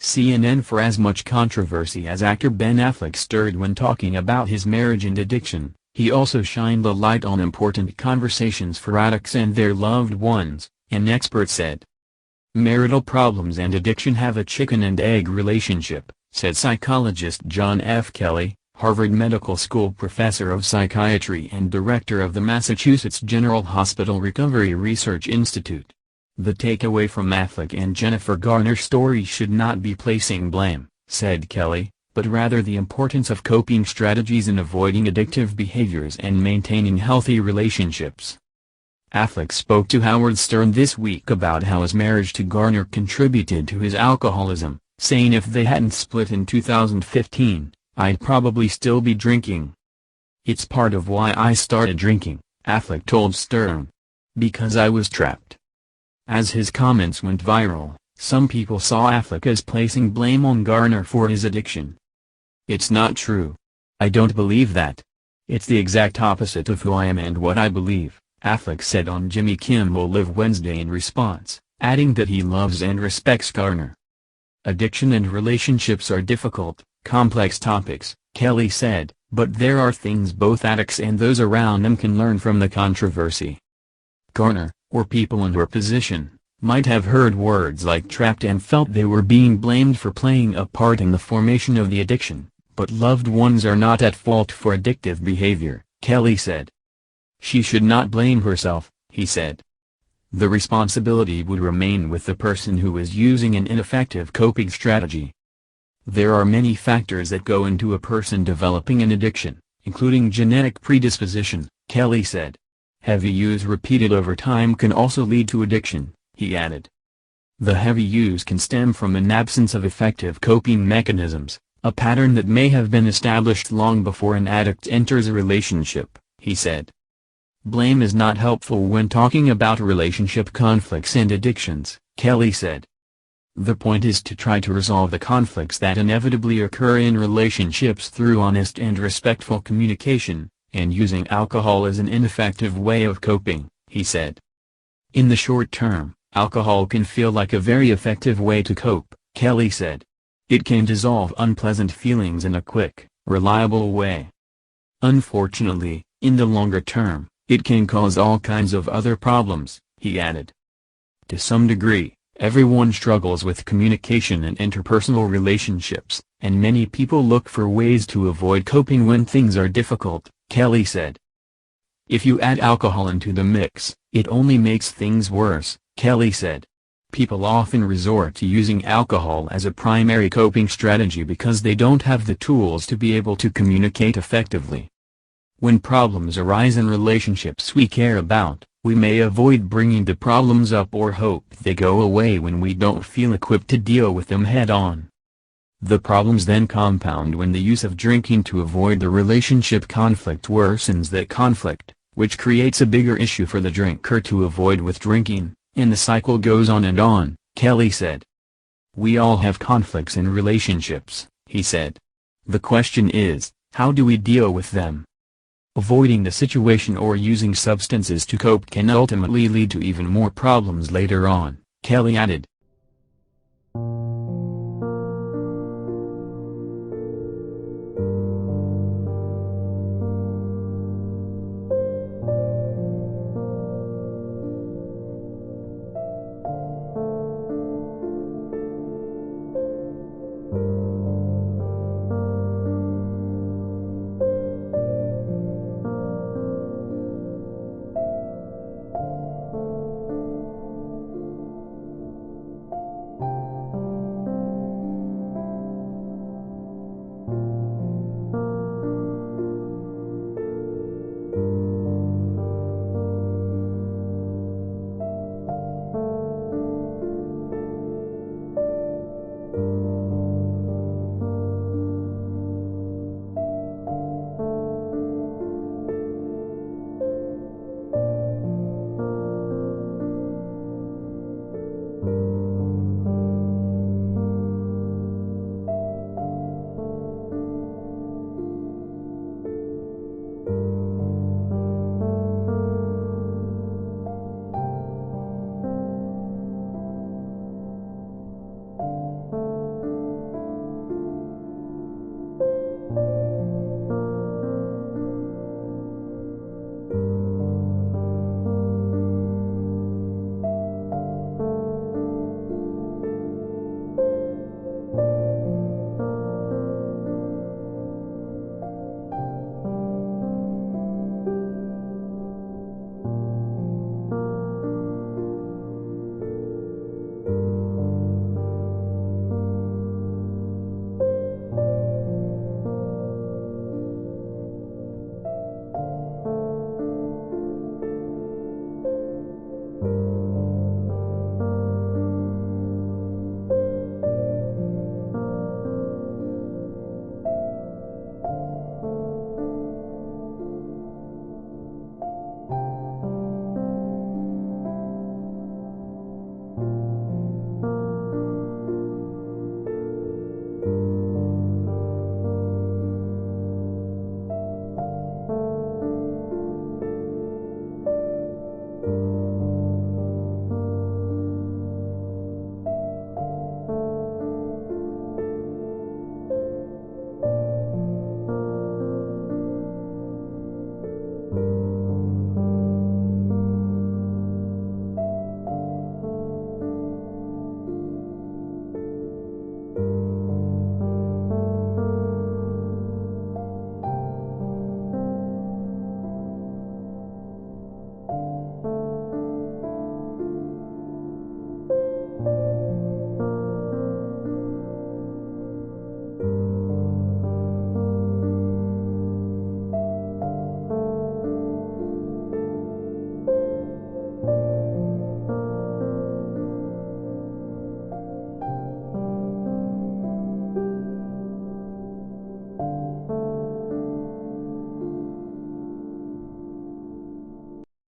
CNN. For as much controversy as actor Ben Affleck stirred when talking about his marriage and addiction, he also shined a light on important conversations for addicts and their loved ones, an expert said. Marital problems and addiction have a chicken-and-egg relationship, said psychologist John F. Kelly, Harvard Medical School professor of psychiatry and director of the Massachusetts General Hospital Recovery Research Institute. The takeaway from Affleck and Jennifer Garner's story should not be placing blame, said Kelly, but rather the importance of coping strategies in avoiding addictive behaviors and maintaining healthy relationships. Affleck spoke to Howard Stern this week about how his marriage to Garner contributed to his alcoholism, saying if they hadn't split in 2015, I'd probably still be drinking. It's part of why I started drinking, Affleck told Stern. Because I was trapped. As his comments went viral, some people saw Affleck as placing blame on Garner for his addiction. It's not true. I don't believe that. It's the exact opposite of who I am and what I believe, Affleck said on Jimmy Kimmel Live Wednesday in response, adding that he loves and respects Garner. Addiction and relationships are difficult, complex topics, Kelly said, but there are things both addicts and those around them can learn from the controversy. Garner, or people in her position, might have heard words like trapped and felt they were being blamed for playing a part in the formation of the addiction, but loved ones are not at fault for addictive behavior, Kelly said. She should not blame herself, he said. The responsibility would remain with the person who is using an ineffective coping strategy. There are many factors that go into a person developing an addiction, including genetic predisposition, Kelly said. Heavy use repeated over time can also lead to addiction, he added. The heavy use can stem from an absence of effective coping mechanisms, a pattern that may have been established long before an addict enters a relationship, he said. Blame is not helpful when talking about relationship conflicts and addictions, Kelly said. The point is to try to resolve the conflicts that inevitably occur in relationships through honest and respectful communication, and using alcohol as an ineffective way of coping, he said. In the short term, alcohol can feel like a very effective way to cope, Kelly said. It can dissolve unpleasant feelings in a quick, reliable way. Unfortunately, in the longer term, it can cause all kinds of other problems, he added. To some degree, everyone struggles with communication and interpersonal relationships, and many people look for ways to avoid coping when things are difficult, Kelly said. If you add alcohol into the mix, it only makes things worse, Kelly said. People often resort to using alcohol as a primary coping strategy because they don't have the tools to be able to communicate effectively. When problems arise in relationships we care about, we may avoid bringing the problems up or hope they go away when we don't feel equipped to deal with them head-on. The problems then compound when the use of drinking to avoid the relationship conflict worsens that conflict, which creates a bigger issue for the drinker to avoid with drinking, and the cycle goes on, Kelly said. We all have conflicts in relationships, he said. The question is, how do we deal with them? Avoiding the situation or using substances to cope can ultimately lead to even more problems later on, Kelly added.